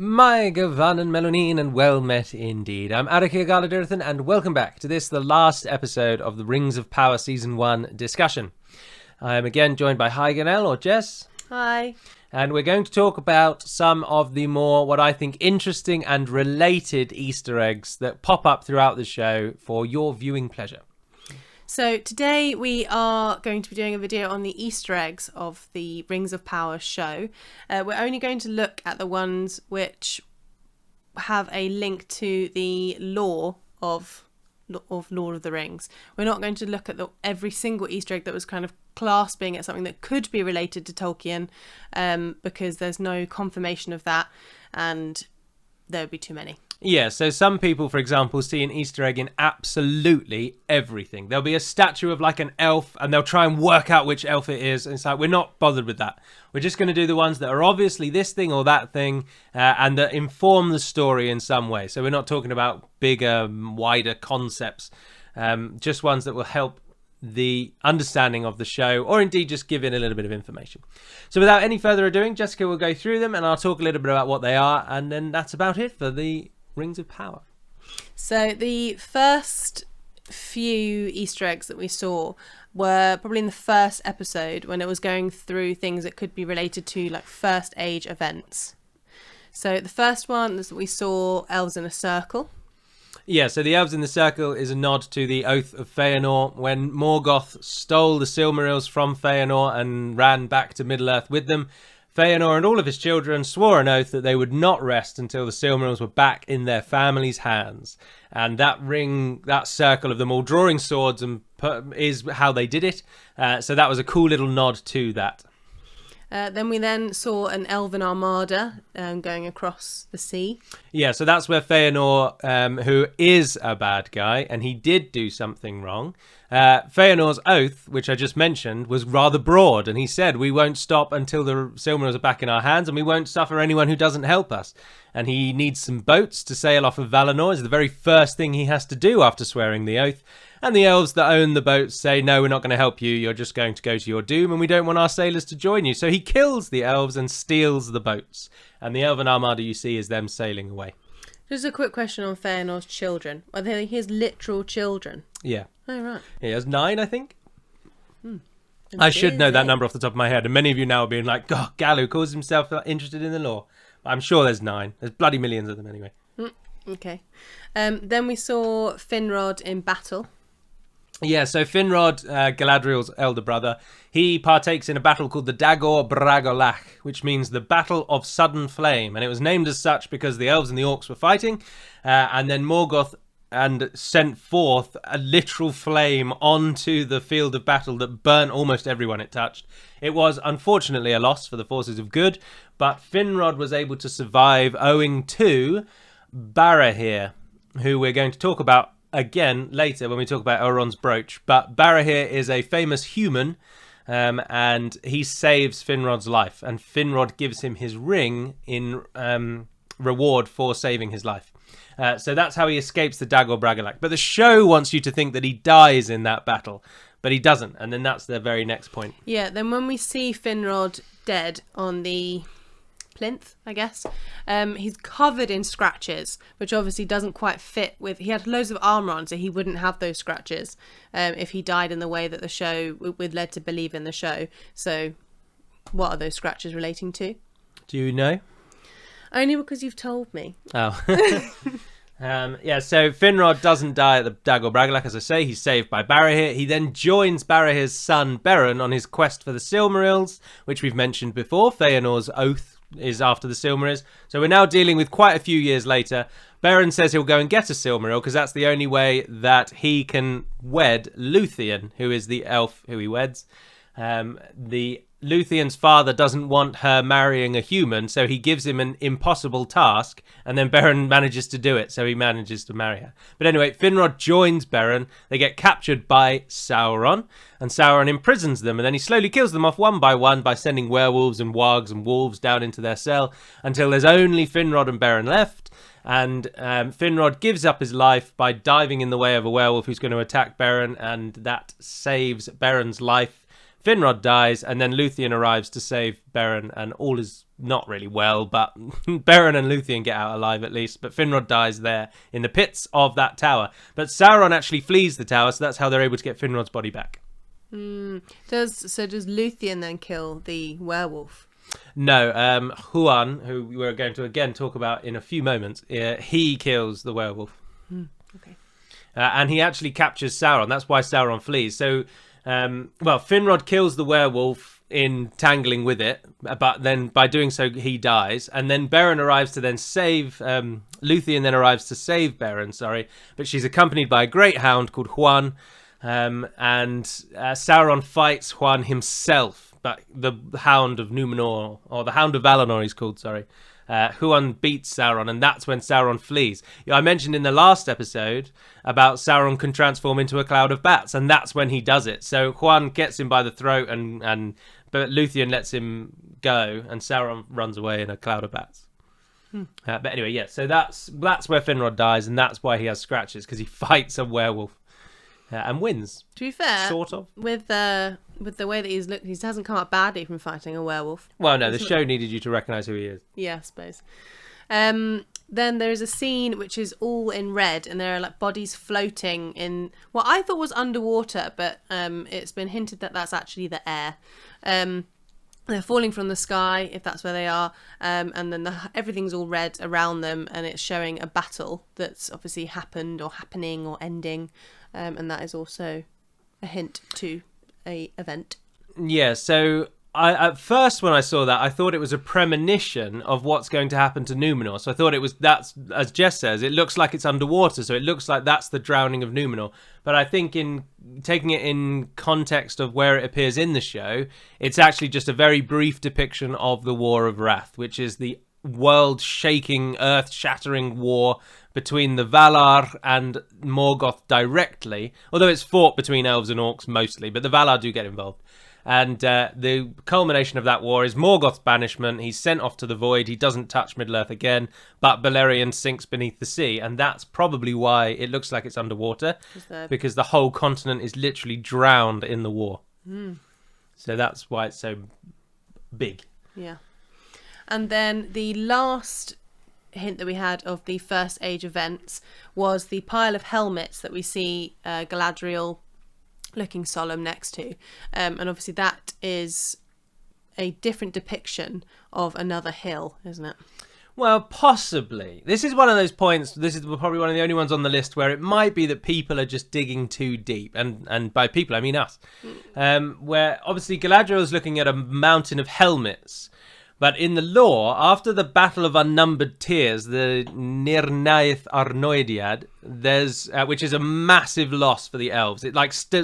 My Gavan and Melonine, and well met indeed. I'm Gil-galad, and welcome back to this, the last episode of the Rings of Power Season 1 discussion. I am again joined by Heiganel, or Jess. Hi. And we're going to talk about some of the more, what I think, interesting and related Easter eggs that pop up throughout the show for your viewing pleasure. So today we are going to be doing a video on the Easter eggs of the Rings of Power show. We're only going to look at the ones which have a link to the lore of Lord of the Rings. We're not going to look at every single Easter egg that was kind of clasping at something that could be related to Tolkien, because there's no confirmation of that and there would be too many. Yeah, so some people, for example, see an Easter egg in absolutely everything. There'll be a statue of like an elf and they'll try and work out which elf it is. And it's like, we're not bothered with that. We're just going to do the ones that are obviously this thing or that thing, and that inform the story in some way. So we're not talking about bigger, wider concepts, just ones that will help the understanding of the show, or indeed just give it a little bit of information. So without any further ado, Jessica will go through them and I'll talk a little bit about what they are, and then that's about it for the Rings of Power. So the first few Easter eggs that we saw were probably in the first episode when it was going through things that could be related to like First Age events. So the first one is that we saw elves in a circle. Yeah, so the Elves in the Circle is a nod to the Oath of Feanor, when Morgoth stole the Silmarils from Feanor and ran back to Middle-earth with them. Feanor and all of his children swore an oath that they would not rest until the Silmarils were back in their family's hands. And that ring, that circle of them all drawing swords is how they did it. So that was a cool little nod to that. Then we saw an elven armada going across the sea. Yeah, so that's where Feanor, who is a bad guy, and he did do something wrong. Feanor's oath, which I just mentioned, was rather broad, and he said, we won't stop until the Silmarils are back in our hands, and we won't suffer anyone who doesn't help us. And he needs some boats to sail off of Valinor. It's the very first thing he has to do after swearing the oath. And the elves that own the boats say, no, we're not going to help you. You're just going to go to your doom, and we don't want our sailors to join you. So he kills the elves and steals the boats. And the elven armada you see is them sailing away. Just a quick question on Feanor's children. Are they his literal children? Yeah. Oh, right. He has 9, I think. I should know that number off the top of my head. And many of you now are being like, God, Gal, who calls himself interested in the lore. I'm sure there's 9. There's bloody millions of them anyway. Okay. Then we saw Finrod in battle. Yeah, so Finrod, Galadriel's elder brother, he partakes in a battle called the Dagor Bragolach, which means the Battle of Sudden Flame. And it was named as such because the elves and the orcs were fighting. And then Morgoth sent forth a literal flame onto the field of battle that burnt almost everyone it touched. It was unfortunately a loss for the forces of good, but Finrod was able to survive owing to Barahir, who we're going to talk about again later when we talk about Elrond's brooch. But Barahir is a famous human, and he saves Finrod's life, and Finrod gives him his ring in reward for saving his life. So that's how he escapes the Dagor Bragolach. But the show wants you to think that he dies in that battle, but he doesn't. And then that's the very next point. Yeah, then when we see Finrod dead on the plinth, I guess, he's covered in scratches, which obviously doesn't quite fit with... He had loads of armour on, so he wouldn't have those scratches if he died in the way that the show would led to believe in the show. So what are those scratches relating to? Do you know? Only because you've told me. Oh. Yeah, so Finrod doesn't die at the Dagor Bragolach, as I say. He's saved by Barahir. He then joins Barahir's son Beren on his quest for the Silmarils, which we've mentioned before. Feanor's oath is after the Silmarils. So we're now dealing with quite a few years later. Beren says he'll go and get a Silmaril because that's the only way that he can wed Luthien, who is the elf who he weds. The Luthien's father doesn't want her marrying a human, so he gives him an impossible task, and then Beren manages to do it, so he manages to marry her. But anyway, Finrod joins Beren. They get captured by Sauron, and Sauron imprisons them, and then he slowly kills them off one by sending werewolves and wargs and wolves down into their cell, until there's only Finrod and Beren left. And Finrod gives up his life by diving in the way of a werewolf who's going to attack Beren, and that saves Beren's life. Finrod dies, and then Luthien arrives to save Beren, and all is not really well, but Beren and Luthien get out alive at least, but Finrod dies there in the pits of that tower. But Sauron actually flees the tower, so that's how they're able to get Finrod's body back. Does Luthien then kill the werewolf? No, Huan, who we're going to again talk about in a few moments, he kills the werewolf. Okay. And he actually captures Sauron. That's why Sauron flees. So, Finrod kills the werewolf in tangling with it, but then by doing so, he dies. And then Beren arrives to then save... Luthien then arrives to save Beren, but she's accompanied by a great hound called Huan. And Sauron fights Huan himself, but the Hound of Númenor, or the Hound of Valinor he's called, Huan beats Sauron, and that's when Sauron flees. I mentioned in the last episode about Sauron can transform into a cloud of bats, and that's when he does it. So Huan gets him by the throat, but Luthien lets him go, and Sauron runs away in a cloud of bats. But anyway, yeah, so that's where Finrod dies, and that's why he has scratches, because he fights a werewolf. And wins. To be fair, sort of. With the way that he's looked, he hasn't come up badly from fighting a werewolf. Well, no, the show needed you to recognise who he is. Yeah, I suppose. Then there is a scene which is all in red, and there are like bodies floating in what I thought was underwater, but it's been hinted that that's actually the air. They're falling from the sky, if that's where they are, and then everything's all red around them, and it's showing a battle that's obviously happened or happening or ending. And that is also a hint to a event. Yeah, so at first when I saw that, I thought it was a premonition of what's going to happen to Númenor. So I thought that's, as Jess says, it looks like it's underwater, so it looks like that's the drowning of Númenor. But I think in taking it in context of where it appears in the show, it's actually just a very brief depiction of the War of Wrath, which is the world-shaking, earth-shattering war between the Valar and Morgoth directly, although it's fought between elves and orcs mostly, but the Valar do get involved. And the culmination of that war is Morgoth's banishment. He's sent off to the void. He doesn't touch Middle-earth again, but Beleriand sinks beneath the sea, and that's probably why it looks like it's underwater, because the whole continent is literally drowned in the war. So that's why it's so big. Yeah. And then the last hint that we had of the First Age events was the pile of helmets that we see Galadriel looking solemn next to. And obviously that is a different depiction of another hill, isn't it? Well, possibly. This is one of those points, this is probably one of the only ones on the list where it might be that people are just digging too deep. And by people, I mean us. Where obviously Galadriel is looking at a mountain of helmets. But in the lore, after the Battle of Unnumbered Tears, the Nirnaeth Arnoediad, there's which is a massive loss for the elves. It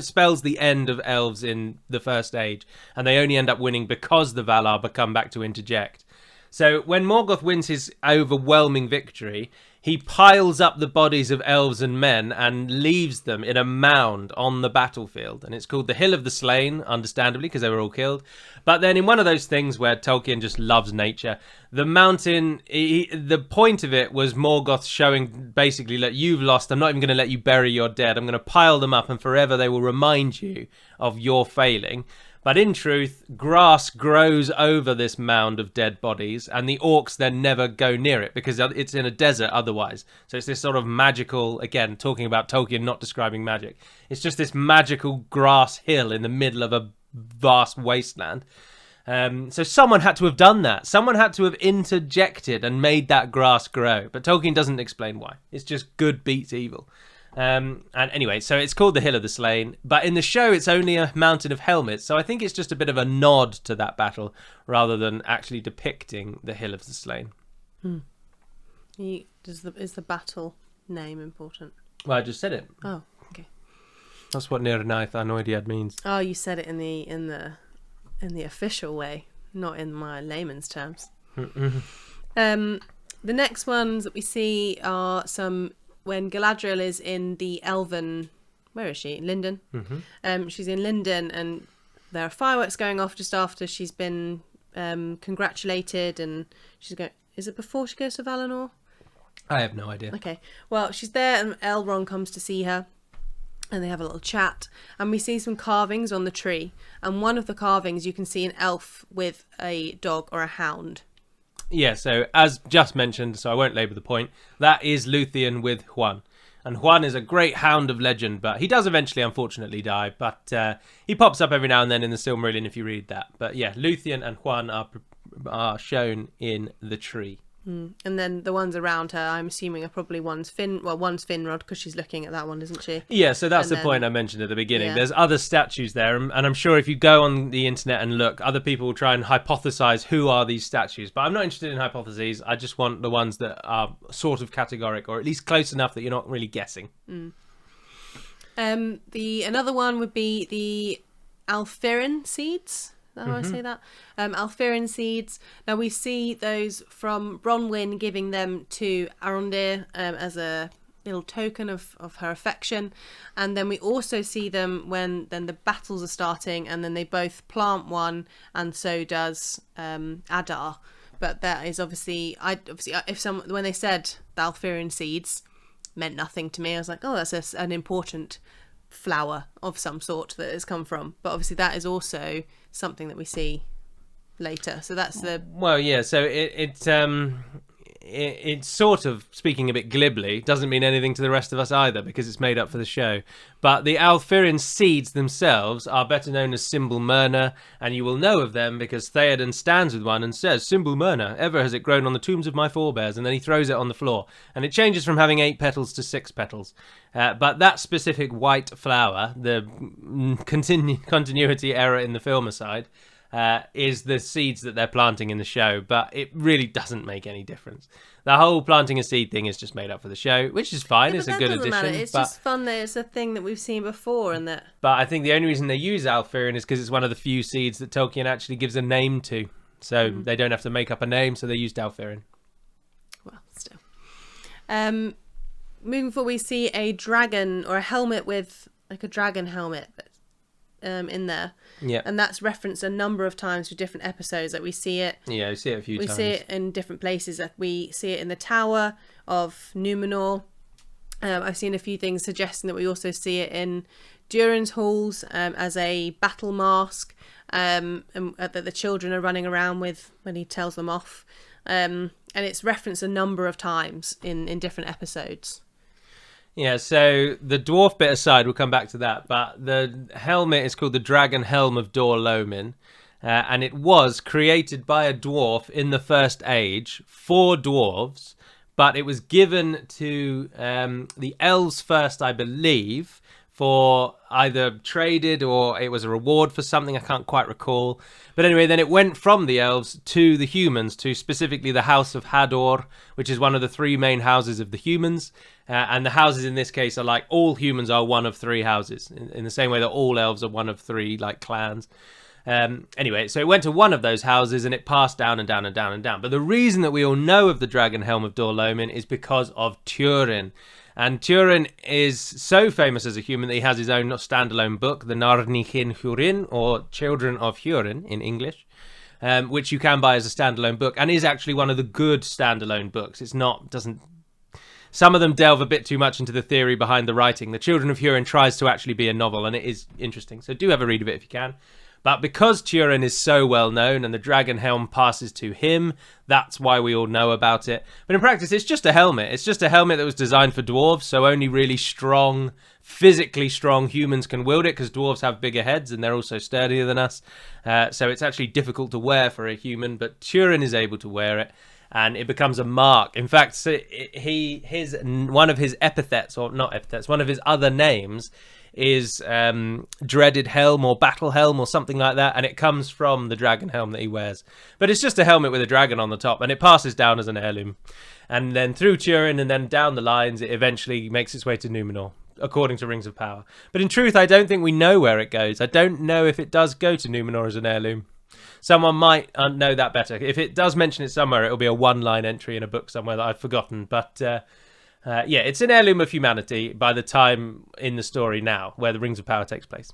spells the end of elves in the First Age, and they only end up winning because the Valar become back to interject. So when Morgoth wins his overwhelming victory, he piles up the bodies of elves and men and leaves them in a mound on the battlefield. And it's called the Hill of the Slain, understandably, because they were all killed. But then in one of those things where Tolkien just loves nature, the mountain, the point of it was Morgoth showing basically, look, you've lost. I'm not even going to let you bury your dead. I'm going to pile them up and forever they will remind you of your failing. But in truth, grass grows over this mound of dead bodies, and the orcs then never go near it because it's in a desert otherwise. So it's this sort of magical, again, talking about Tolkien not describing magic. It's just this magical grass hill in the middle of a vast wasteland. So someone had to have done that. Someone had to have interjected and made that grass grow. But Tolkien doesn't explain why. It's just good beats evil. And anyway, so it's called the Hill of the Slain, but in the show it's only a mountain of helmets, so I think it's just a bit of a nod to that battle rather than actually depicting the Hill of the Slain. Is the battle name important? Well, I just said it. Oh, okay. That's what Nirnaeth Arnoediad means. Oh, you said it in the official way, not in my layman's terms. The next ones that we see are when Galadriel is in the elven... Where is she? Linden. Mm-hmm. She's in Linden, and there are fireworks going off just after she's been congratulated, and she's going... Is it before she goes to Valinor? I have no idea. Okay. Well, she's there, and Elrond comes to see her. And they have a little chat, and we see some carvings on the tree. And one of the carvings, you can see an elf with a dog or a hound. Yeah, so as just mentioned, so I won't labour the point, that is Luthien with Juan. And Juan is a great hound of legend, but he does eventually, unfortunately, die. But he pops up every now and then in the Silmarillion if you read that. But yeah, Luthien and Juan are shown in the tree. And then the ones around her, I'm assuming, are probably one's Finrod, because she's looking at that one, isn't she? Yeah, so that's the point I mentioned at the beginning. Yeah. There's other statues there, and I'm sure if you go on the internet and look, other people will try and hypothesize who are these statues. But I'm not interested in hypotheses. I just want the ones that are sort of categoric, or at least close enough that you're not really guessing. Another one would be the alpherian seeds. Is that how I say that? Alpherian seeds. Now we see those from Bronwyn giving them to Arondir as a little token of her affection, and then we also see them when then the battles are starting, and then they both plant one, and so does Adar. But that is obviously when they said the Alpherian seeds meant nothing to me. I was like, oh, that's an important flower of some sort that has come from. But obviously that is also something that we see later. So that's the... Well, yeah, so it's sort of, speaking a bit glibly, doesn't mean anything to the rest of us either, because it's made up for the show. But the Alpherian seeds themselves are better known as Symbol Myrna, and you will know of them because Theoden stands with one and says, "Symbol Myrna, ever has it grown on the tombs of my forebears," and then he throws it on the floor. And it changes from having 8 petals to 6 petals. But that specific white flower, the continuity error in the film aside, is the seeds that they're planting in the show, but it really doesn't make any difference. The whole planting a seed thing is just made up for the show, which is fine. It's a good addition. Matter. It's just fun that it's a thing that we've seen before, and that. But I think the only reason they use Alpherian is because it's one of the few seeds that Tolkien actually gives a name to, so they don't have to make up a name. So they used Alpherian. Well, still. Moving forward, we see a dragon or a helmet with like a dragon helmet. In there, yeah, and that's referenced a number of times through different episodes. That we see it, yeah, we see it a few times. We see it in different places. Like we see it in the Tower of Númenor. I've seen a few things suggesting that we also see it in Durin's halls as a battle mask, and that the children are running around with when he tells them off. And it's referenced a number of times in different episodes. Yeah, so the dwarf bit aside, we'll come back to that, but the helmet is called the Dragon Helm of Dor-lomin, and it was created by a dwarf in the First Age for dwarves, but it was given to the elves first, I believe, for either traded or it was a reward for something, I can't quite recall. But anyway, then it went from the elves to the humans, to specifically the House of Hador, which is one of the 3 main houses of the humans. And the houses in this case are like all humans are one of 3 houses, in the same way that all elves are one of 3 like clans. Anyway, so it went to one of those houses and it passed down and down and down and down. But the reason that we all know of the Dragon Helm of Dor-lomin is because of Turin. And Turin is so famous as a human that he has his own standalone book, the Narnichin Hurin, or Children of Hurin in English, which you can buy as a standalone book, and is actually one of the good standalone books. Some of them delve a bit too much into the theory behind the writing. The Children of Hurin tries to actually be a novel, and it is interesting. So do have a read of it if you can. But because Turin is so well known and the dragon helm passes to him, that's why we all know about it. But in practice, it's just a helmet. It's just a helmet that was designed for dwarves, so only really strong, physically strong humans can wield it, because dwarves have bigger heads and they're also sturdier than us. So it's actually difficult to wear for a human, but Turin is able to wear it. And it becomes a mark. In fact, one of his epithets, or not epithets, one of his other names is Dreaded Helm or Battle Helm or something like that. And it comes from the dragon helm that he wears. But it's just a helmet with a dragon on the top, and it passes down as an heirloom. And then through Turin and then down the lines, it eventually makes its way to Númenor, according to Rings of Power. But in truth, I don't think we know where it goes. I don't know if it does go to Númenor as an heirloom. Someone might know that better. If it does mention it somewhere, it'll be a one-line entry in a book somewhere that I've forgotten. But yeah, it's an heirloom of humanity by the time in the story now, where the Rings of Power takes place.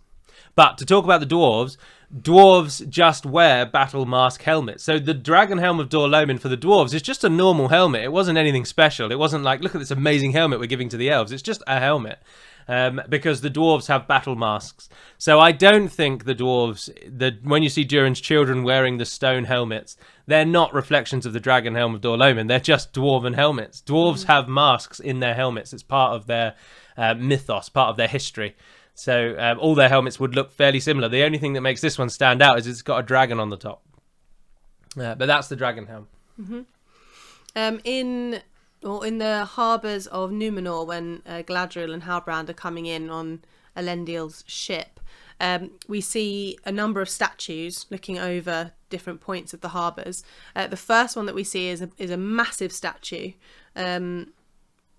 But to talk about the dwarves just wear battle mask helmets. So the Dragon Helm of Dor-lomin for the dwarves is just a normal helmet. It wasn't anything special. It wasn't like, look at this amazing helmet we're giving to the elves. It's just a helmet. because the dwarves have battle masks. So I don't think the dwarves, when you see Durin's children wearing the stone helmets, they're not reflections of the dragon helm of Norelim. They're just dwarven helmets. Dwarves have masks in their helmets. It's part of their mythos, part of their history. So all their helmets would look fairly similar. The only thing that makes this one stand out is it's got a dragon on the top. But that's the dragon helm. In the harbours of Númenor, when Galadriel and Halbrand are coming in on Elendil's ship, we see a number of statues looking over different points of the harbours. The first one that we see is a massive statue. There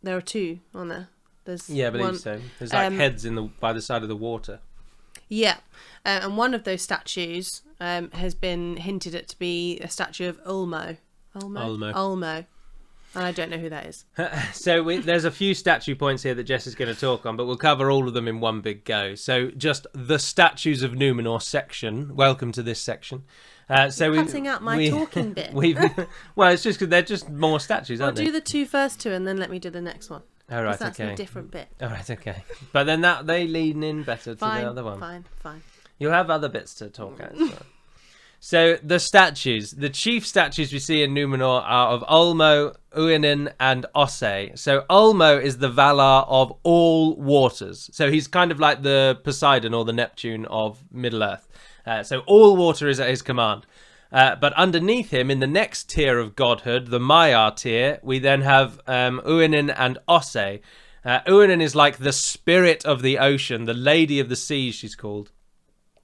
are two on there. I believe so. There's like heads by the side of the water. Yeah, and one of those statues has been hinted at to be a statue of Ulmo. Ulmo. And I don't know who that is. So there's a few statue points here that Jess is going to talk on, but we'll cover all of them in one big go. So just the statues of Númenor section. Welcome to this section. Cutting out my talking bit. Well, it's just because they're just more statues, aren't they? I'll do the two first two and then let me do the next one. All right, that's okay. a different bit. All right, okay. But then they lean in better to the other one. Fine. You'll have other bits to talk at as well. So the statues, the chief statues we see in Númenor are of Ulmo, Uinen, and Osse. So Ulmo is the Valar of all waters. So he's kind of like the Poseidon or the Neptune of Middle-earth. So all water is at his command. But underneath him, in the next tier of godhood, the Maiar tier, we then have Uinen and Osse. Uinen is like the spirit of the ocean, the lady of the seas, she's called.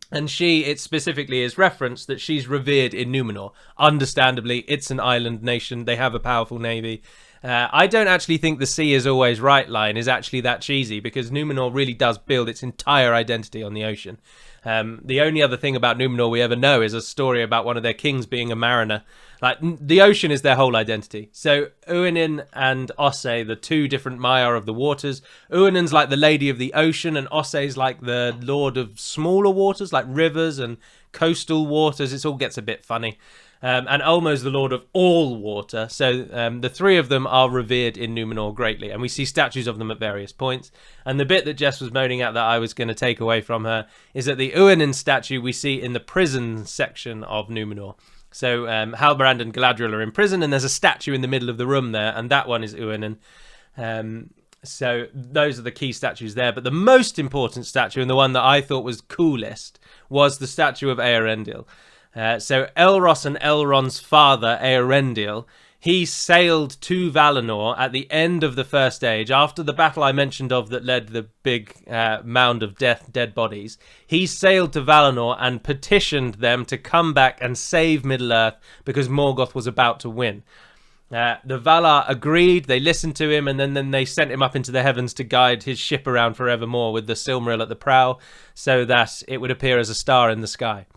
And it specifically is referenced that she's revered in Númenor. Understandably, it's an island nation. They have a powerful navy. I don't actually think the sea is always right line is actually that cheesy, because Númenor really does build its entire identity on the ocean. The only other thing about Númenor we ever know is a story about one of their kings being a mariner. Like, the ocean is their whole identity. So Uinen and Osse, the two different Maiar of the waters. Uinen's like the lady of the ocean, and Osse's like the lord of smaller waters, like rivers and coastal waters. It all gets a bit funny. And Ulmo's the lord of all water. So the three of them are revered in Númenor greatly, and we see statues of them at various points. And the bit that Jess was moaning at that I was going to take away from her is that the Uinen statue we see in the prison section of Númenor. So Halbrand and Galadriel are in prison, and there's a statue in the middle of the room there, and that one is Uinen. So those are the key statues there. But the most important statue, and the one that I thought was coolest, was the statue of Eärendil. So Elros and Elrond's father, Eärendil, he sailed to Valinor at the end of the First Age, after the battle I mentioned of that led the big mound of dead bodies. He sailed to Valinor and petitioned them to come back and save Middle-earth because Morgoth was about to win. The Valar agreed, they listened to him, and then they sent him up into the heavens to guide his ship around forevermore with the Silmaril at the prow, so that it would appear as a star in the sky.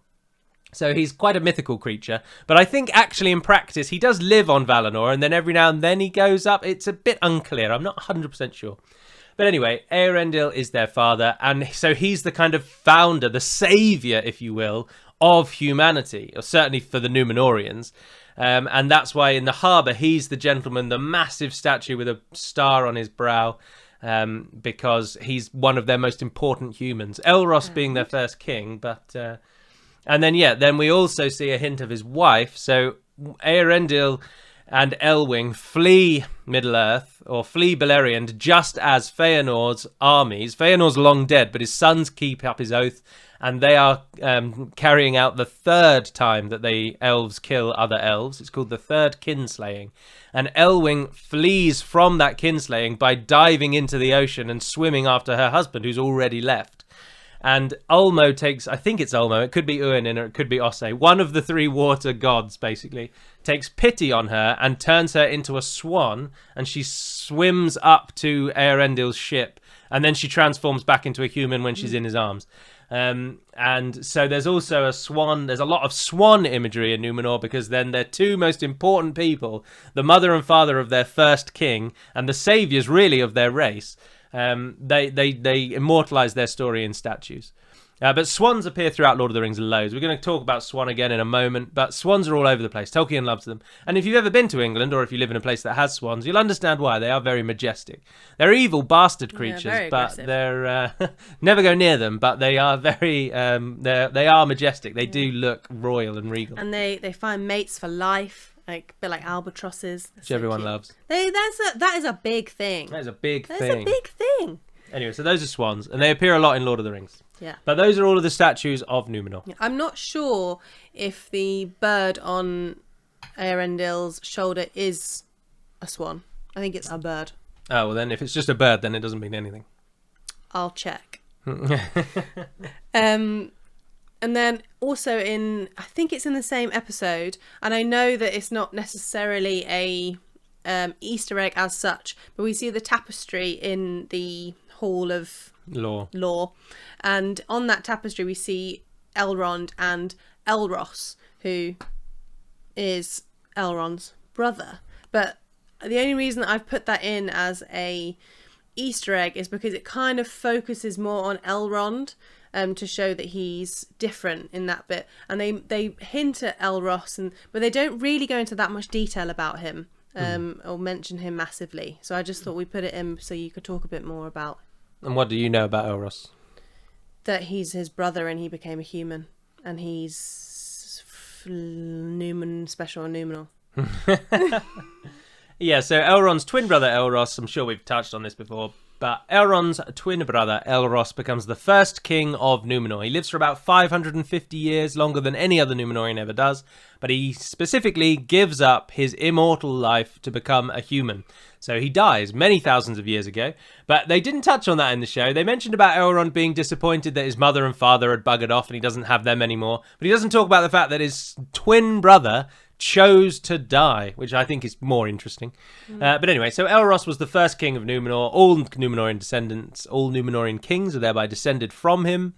So he's quite a mythical creature, but I think actually in practice he does live on Valinor, and then every now and then he goes up. It's a bit unclear, I'm not 100% sure. But anyway, Eärendil is their father, and so he's the kind of founder, the saviour, if you will, of humanity, or certainly for the Númenorians. And that's why in the harbour he's the gentleman, the massive statue with a star on his brow, because he's one of their most important humans. Elros being their first king, but... And then we also see a hint of his wife. So Eärendil and Elwing flee Middle-earth, or flee Beleriand, just as Feanor's armies. Feanor's long dead, but his sons keep up his oath, and they are carrying out the third time that the elves kill other elves. It's called the third kinslaying. And Elwing flees from that kinslaying by diving into the ocean and swimming after her husband, who's already left. And Ulmo takes, I think it's Ulmo, it could be Uinen or it could be Osse, one of the three water gods, basically, takes pity on her and turns her into a swan, and she swims up to Eärendil's ship, and then she transforms back into a human when she's in his arms. And so there's also a swan, there's a lot of swan imagery in Númenor, because then their two most important people, the mother and father of their first king, and the saviours really of their race, they immortalize their story in statues. But swans appear throughout Lord of the Rings loads. We're going to talk about swan again in a moment, but swans are all over the place. Tolkien loves them. And if you've ever been to England, or if you live in a place that has swans, you'll understand why. They are very majestic. They're evil bastard creatures, but aggressive. they're... never go near them, but they are very... they are majestic. They do look royal and regal. And they find mates for life, like a bit like albatrosses. Which everyone loves. That is a big thing. That is a big thing. That's a big thing. Anyway, so those are swans, and they appear a lot in Lord of the Rings. Yeah. But those are all of the statues of Númenor. I'm not sure if the bird on Eärendil's shoulder is a swan. I think it's a bird. Oh, well then if it's just a bird, then it doesn't mean anything. I'll check. And then also I think it's in the same episode, and I know that it's not necessarily a Easter egg as such, but we see the tapestry in the Hall of Law, and on that tapestry we see Elrond and Elros, who is Elrond's brother. But the only reason I've put that in as a Easter egg is because it kind of focuses more on Elrond, to show that he's different in that bit, and they hint at Elros, but they don't really go into that much detail about him, or mention him massively. So I just thought we put it in so you could talk a bit more about. And what do you know about Elros? That he's his brother and he became a human, and he's special on Númenor. Yeah, so Elrond's twin brother Elros, I'm sure we've touched on this before, but Elrond's twin brother Elros becomes the first king of Númenor. He lives for about 550 years, longer than any other Númenorian ever does, but he specifically gives up his immortal life to become a human. So he dies many thousands of years ago, but they didn't touch on that in the show. They mentioned about Elrond being disappointed that his mother and father had buggered off and he doesn't have them anymore, but he doesn't talk about the fact that his twin brother chose to die, which I think is more interesting. But anyway, so Elros was the first king of Númenor. All Númenorian descendants, all Númenorian kings are thereby descended from him,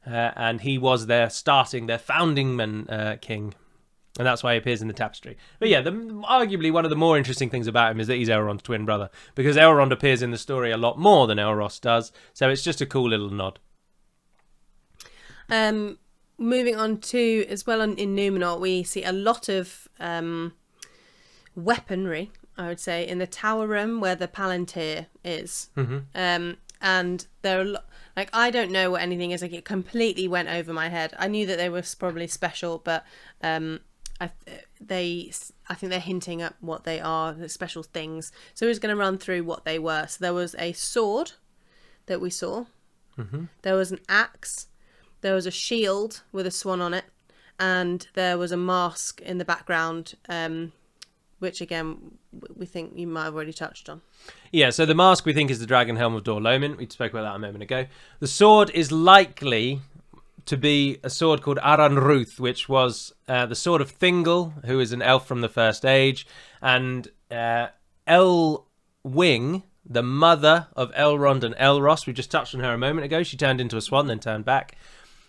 and he was their founding king. And that's why he appears in the tapestry. But yeah, arguably one of the more interesting things about him is that he's Elrond's twin brother, because Elrond appears in the story a lot more than Elros does, so it's just a cool little nod. Moving on to, as well in Númenor, we see a lot of weaponry, I would say, in the tower room where the Palantir is. Mm-hmm. And there are like, I don't know what anything is. Like, it completely went over my head. I knew that they were probably special, but I think they're hinting at what they are, the special things. So we're just going to run through what they were. So there was a sword that we saw. Mm-hmm. There was an axe. There was a shield with a swan on it, and there was a mask in the background, which again we think you might have already touched on. Yeah, so the mask we think is the dragon helm of Norelim. We spoke about that a moment ago. The sword is likely to be a sword called Aranruth, which was the sword of Thingol, who is an elf from the First Age, and Elwing, the mother of Elrond and Elros. We just touched on her a moment ago. She turned into a swan, then turned back.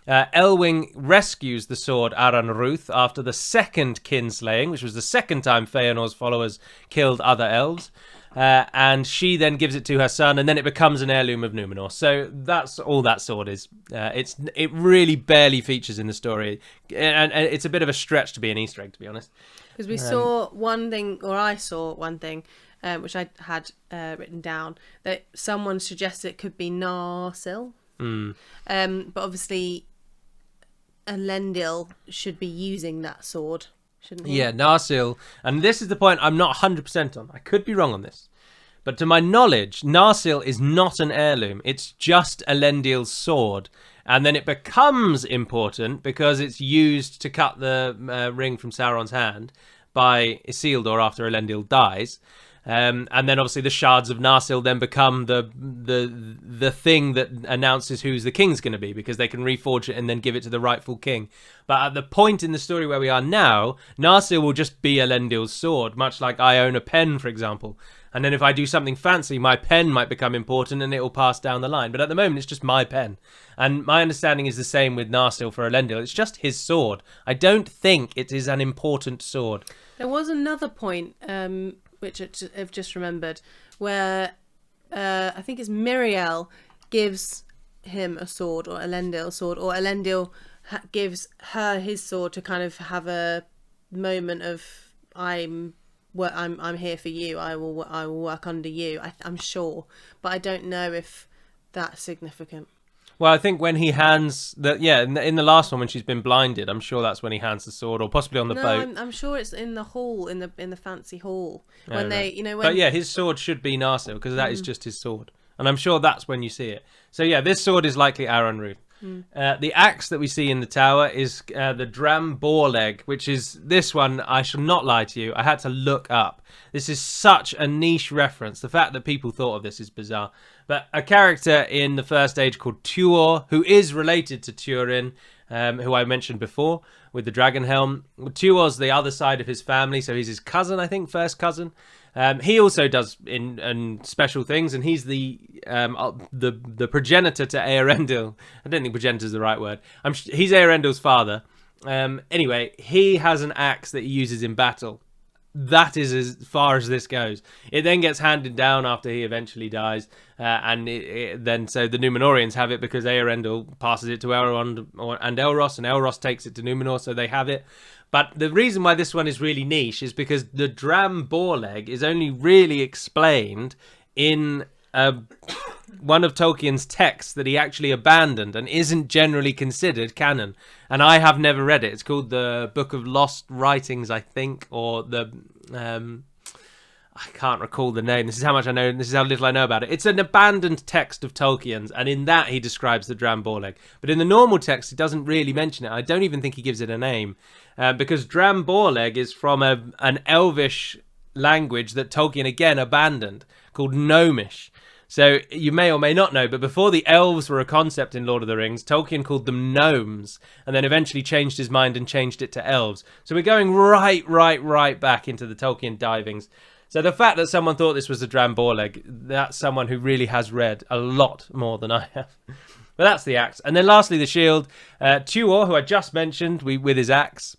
Elwing rescues the sword Aranruth after the second kinslaying, which was the second time Feanor's followers killed other elves. And she then gives it to her son, and then it becomes an heirloom of Númenor. So that's all that sword is. It really barely features in the story, and it's a bit of a stretch to be an Easter egg, to be honest. Because we saw one thing, or I saw one thing, which I had written down, that someone suggested it could be Narsil. But obviously Elendil should be using that sword, shouldn't he? Yeah, Narsil. And this is the point I'm not 100% on. I could be wrong on this. But to my knowledge, Narsil is not an heirloom. It's just Elendil's sword. And then it becomes important because it's used to cut the ring from Sauron's hand by Isildur after Elendil dies. And then obviously the shards of Narsil then become the thing that announces who's the king's going to be, because they can reforge it and then give it to the rightful king. But at the point in the story where we are now, Narsil will just be Elendil's sword, much like I own a pen, for example. And then if I do something fancy, my pen might become important and it will pass down the line. But at the moment, it's just my pen. And my understanding is the same with Narsil for Elendil. It's just his sword. I don't think it is an important sword. There was another point, which I've just remembered, where I think it's Miriel gives him a sword, or Elendil a sword, or Elendil gives her his sword to kind of have a moment of I'm here for you. I will work under you. I'm sure, but I don't know if that's significant. Well, I think when he hands in the last one when she's been blinded, I'm sure that's when he hands the sword, or possibly on the boat. I'm sure it's in the hall, in the fancy hall when right. when. But yeah, his sword should be Narsil because that is just his sword, and I'm sure that's when you see it. So yeah, this sword is likely Aranruth. The axe that we see in the tower is the Dram Borleg, which is this one. I shall not lie to you. I had to look up. This is such a niche reference. The fact that people thought of this is bizarre. But a character in the First Age called Tuor, who is related to Turin, who I mentioned before with the dragon helm. Tuor's the other side of his family, so he's his cousin, I think, first cousin. He also does in special things, and he's the progenitor to Eärendil. I don't think progenitor is the right word. He's Eärendil's father. Anyway, he has an axe that he uses in battle. That is as far as this goes. It then gets handed down after he eventually dies, and then so the Númenorians have it because Eärendil passes it to Elrond and Elros, and Elros takes it to Númenor, so they have it. But the reason why this one is really niche is because the Dram Borleg is only really explained in one of Tolkien's texts that he actually abandoned and isn't generally considered canon. And I have never read it. It's called the Book of Lost Writings, I think, or the... I can't recall the name. This is how much I know. This is how little I know about it. It's an abandoned text of Tolkien's, and in that he describes the Dram Borleg. But in the normal text, he doesn't really mention it. I don't even think he gives it a name, because Dram Borleg is from an Elvish language that Tolkien again abandoned, called Gnomish. So you may or may not know, but before the elves were a concept in Lord of the Rings, Tolkien called them gnomes, and then eventually changed his mind and changed it to elves. So we're going right back into the Tolkien divings. So the fact that someone thought this was a Dram Borleg, that's someone who really has read a lot more than I have. But that's the axe. And then lastly, the shield. Tuor, who I just mentioned, with his axe.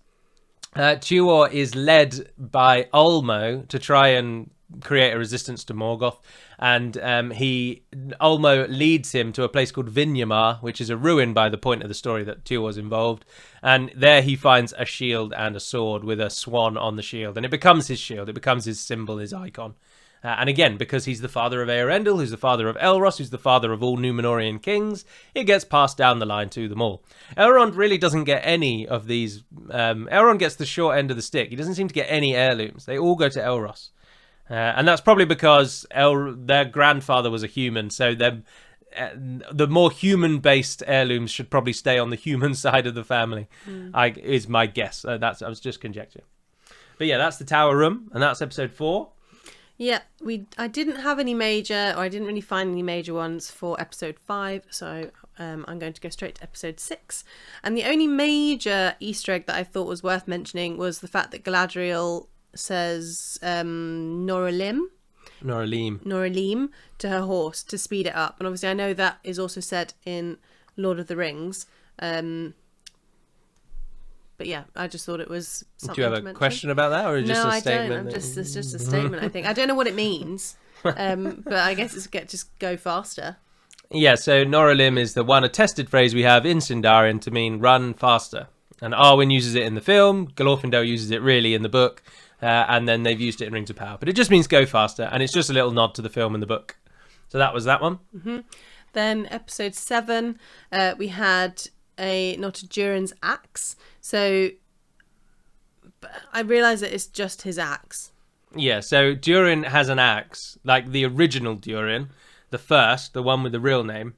Tuor is led by Ulmo to try and create a resistance to Morgoth, and Ulmo leads him to a place called Vinyamar, which is a ruin by the point of the story that Tuor's involved, and there he finds a shield and a sword with a swan on the shield, and it becomes his shield, it becomes his symbol, his icon. And again, because he's the father of Eärendil, who's the father of Elros, who's the father of all Númenorian kings, it gets passed down the line to them all. Elrond really doesn't get any of these. Elrond gets the short end of the stick. He doesn't seem to get any heirlooms. They all go to Elros. And that's probably because their grandfather was a human, so the more human-based heirlooms should probably stay on the human side of the family, is my guess. I was just conjecture. But yeah, that's the Tower Room, and that's episode 4. Yeah, I didn't have any major, or I didn't really find any major ones for episode 5, so I'm going to go straight to episode 6. And the only major Easter egg that I thought was worth mentioning was the fact that Galadriel says Norelim to her horse to speed it up. And obviously I know that is also said in Lord of the Rings. But yeah, I just thought it was something. Do you have a question about that, or is it just a statement? No, I don't. It's just a statement, I think. I don't know what it means, but I guess it's just go faster. Yeah, so Norelim is the one attested phrase we have in Sindarin to mean run faster. And Arwen uses it in the film, Glorfindel uses it really in the book, and then they've used it in Rings of Power. But it just means go faster, and it's just a little nod to the film and the book. So that was that one. Mm-hmm. Then episode 7, we had not a Durin's axe. So I realise that it's just his axe. Yeah, so Durin has an axe, like the original Durin, the first, the one with the real name.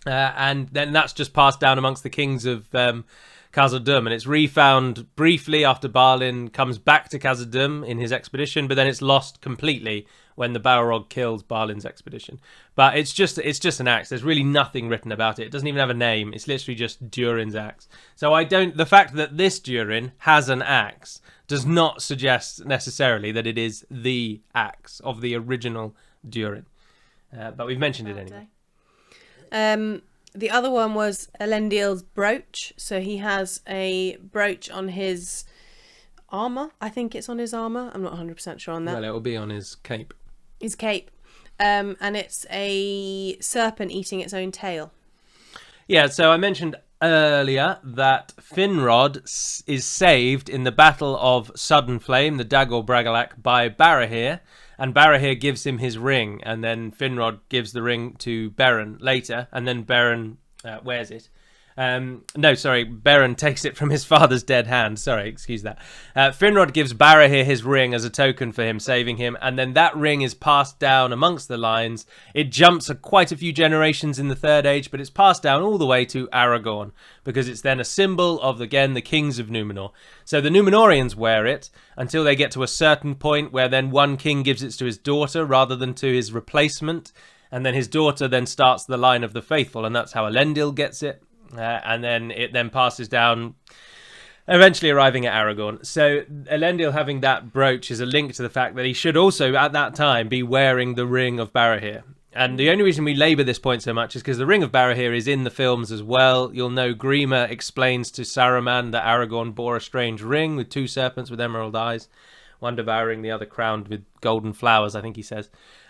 And then that's just passed down amongst the kings of Khazad-dûm, and it's refound briefly after Balin comes back to Khazad-dûm in his expedition, but then it's lost completely when the Balrog kills Balin's expedition. But it's just an axe. There's really nothing written about it. It doesn't even have a name. It's literally just Durin's axe. So the fact that this Durin has an axe does not suggest necessarily that it is the axe of the original Durin. But we've mentioned it anyway. The other one was Elendil's brooch. So he has a brooch on his armour. I think it's on his armour. I'm not 100% sure on that. Well, it will be on his cape. His cape. And it's a serpent eating its own tail. Yeah, so I mentioned earlier that Finrod is saved in the Battle of Sudden Flame, the Dagor Bragollach, by Barahir, and Barahir gives him his ring, and then Finrod gives the ring to Beren later, and then Beren wears it. No, sorry, Beren takes it from his father's dead hand. Sorry, excuse that. Finrod gives Barahir his ring as a token for him saving him, and then that ring is passed down amongst the lines. It jumps quite a few generations in the Third Age, but it's passed down all the way to Aragorn, because it's then a symbol of, again, the kings of Númenor. So the Númenorians wear it until they get to a certain point where then one king gives it to his daughter rather than to his replacement, and then his daughter then starts the line of the faithful, and that's how Elendil gets it. And then it then passes down, eventually arriving at Aragorn. So Elendil having that brooch is a link to the fact that he should also, at that time, be wearing the ring of Barahir. And the only reason we labour this point so much is because the ring of Barahir is in the films as well. You'll know Grima explains to Saruman that Aragorn bore a strange ring with two serpents with emerald eyes, one devouring, the other crowned with golden flowers, I think he says.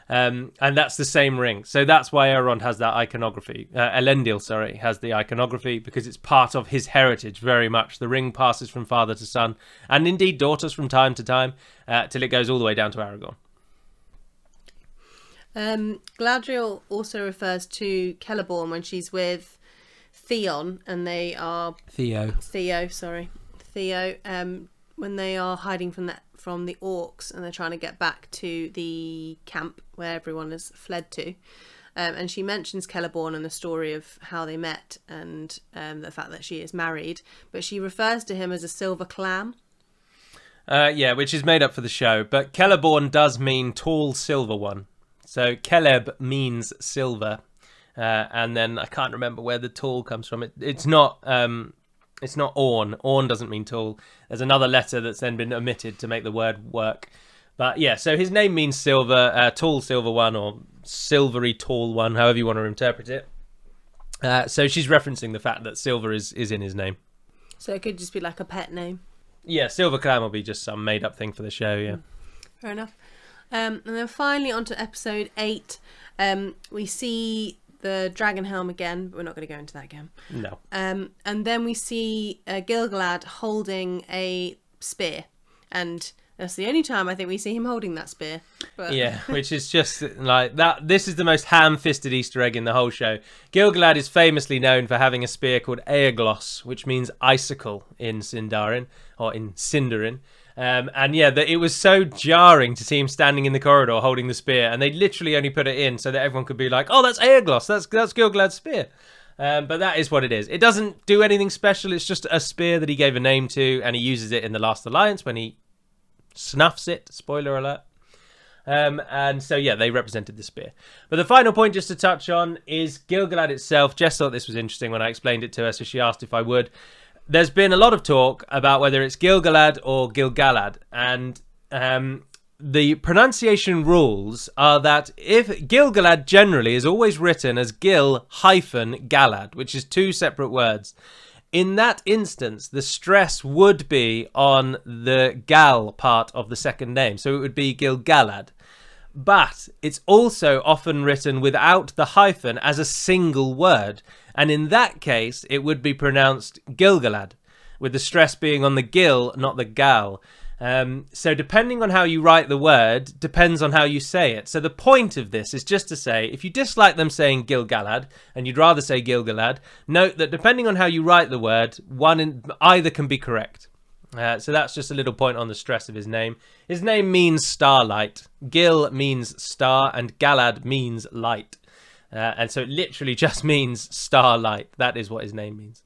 And that's the same ring. So that's why Elrond has that iconography. Elendil, sorry, has the iconography because it's part of his heritage very much. The ring passes from father to son, and indeed daughters from time to time, till it goes all the way down to Aragorn. Galadriel also refers to Celeborn when she's with Theon, and they are... Theo, sorry. Theo, when they are hiding from the orcs and they're trying to get back to the camp where everyone has fled to. And she mentions Celeborn and the story of how they met and the fact that she is married. But she refers to him as a silver clam. Yeah, which is made up for the show. But Celeborn does mean tall silver one. So Celeb means silver. And then I can't remember where the tall comes from. It's not... It's not Orn. Orn doesn't mean tall. There's another letter that's then been omitted to make the word work. But yeah, so his name means silver, tall silver one, or silvery tall one, however you want to interpret it. So she's referencing the fact that silver is in his name. So it could just be like a pet name. Yeah, Silver Clam will be just some made up thing for the show, yeah. Fair enough. And then finally on to episode 8, we see the dragon helm again, but we're not going to go into that again. No. And then we see Gil-galad holding a spear, and that's the only time I think we see him holding that spear. But... yeah, which is just like that. This is the most ham-fisted Easter egg in the whole show. Gil-galad is famously known for having a spear called Eoglos, which means icicle in Sindarin, or in Sindarin. And yeah, it was so jarring to see him standing in the corridor holding the spear, and they literally only put it in so that everyone could be like, "Oh, that's Eoglos, that's Gil-galad's spear." But that is what it is. It doesn't do anything special. It's just a spear that he gave a name to, and he uses it in the Last Alliance when he snuffs it. Spoiler alert. And so yeah, they represented the spear. But the final point just to touch on is Gil-galad itself. Jess thought this was interesting when I explained it to her, so she asked if I would. There's been a lot of talk about whether it's Gil-galad or Gil-galad, and the pronunciation rules are that if Gil-galad generally is always written as Gil-galad, which is two separate words. In that instance, the stress would be on the gal part of the second name, so it would be Gil-galad. But it's also often written without the hyphen as a single word. And in that case, it would be pronounced Gil-galad, with the stress being on the gil, not the gal. So depending on how you write the word, depends on how you say it. So the point of this is just to say, if you dislike them saying Gil-galad, and you'd rather say Gil-galad, note that depending on how you write the word, either can be correct. So that's just a little point on the stress of his name. His name means starlight. Gil means star, and Galad means light. And so it literally just means starlight. That is what his name means.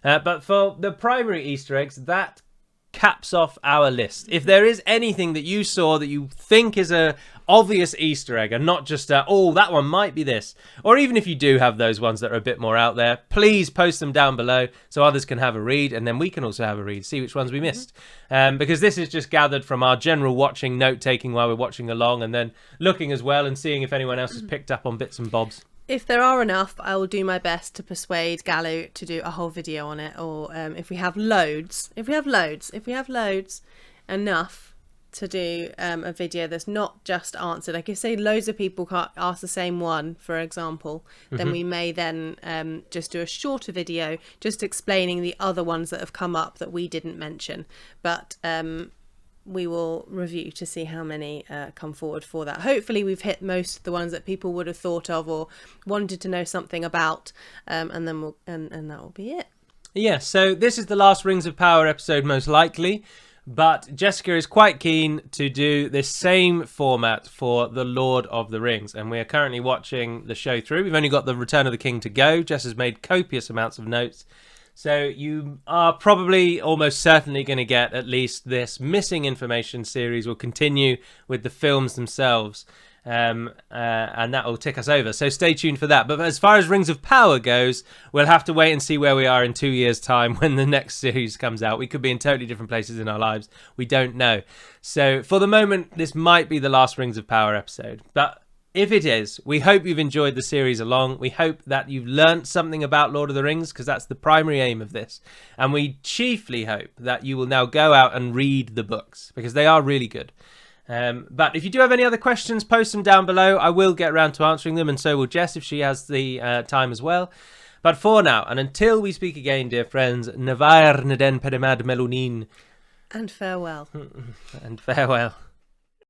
But for the primary Easter eggs, that caps off our list. If there is anything that you saw that you think is a obvious Easter egg and not just oh, that one might be this, or even if you do have those ones that are a bit more out there, please post them down below so others can have a read, and then we can also have a read, see which ones we missed. Because this is just gathered from our general watching, note taking while we're watching along, and then looking as well and seeing if anyone else has picked up on bits and bobs. If there are enough, I will do my best to persuade Galu to do a whole video on it. Or if we have loads, enough, to do a video that's not just answered. Like if say loads of people can't ask the same one, for example, then we may then just do a shorter video just explaining the other ones that have come up that we didn't mention. But we will review to see how many come forward for that. Hopefully we've hit most of the ones that people would have thought of or wanted to know something about, and then and that will be it. Yeah, so this is the last Rings of Power episode most likely. But Jessica is quite keen to do this same format for The Lord of the Rings. And we are currently watching the show through. We've only got The Return of the King to go. Jess has made copious amounts of notes. So you are probably almost certainly going to get at least this missing information series will continue with the films themselves. And that will tick us over. So stay tuned for that. But as far as Rings of Power goes, we'll have to wait and see where we are in 2 years' time when the next series comes out. We could be in totally different places in our lives. We don't know. So for the moment, this might be the last Rings of Power episode. But if it is, we hope you've enjoyed the series along. We hope that you've learnt something about Lord of the Rings, because that's the primary aim of this. And we chiefly hope that you will now go out and read the books, because they are really good. But if you do have any other questions, post them down below. I will get around to answering them, and so will Jess if she has the time as well. But for now, and until we speak again, dear friends, Navair Neden Pedemad Melunin. And farewell. And farewell.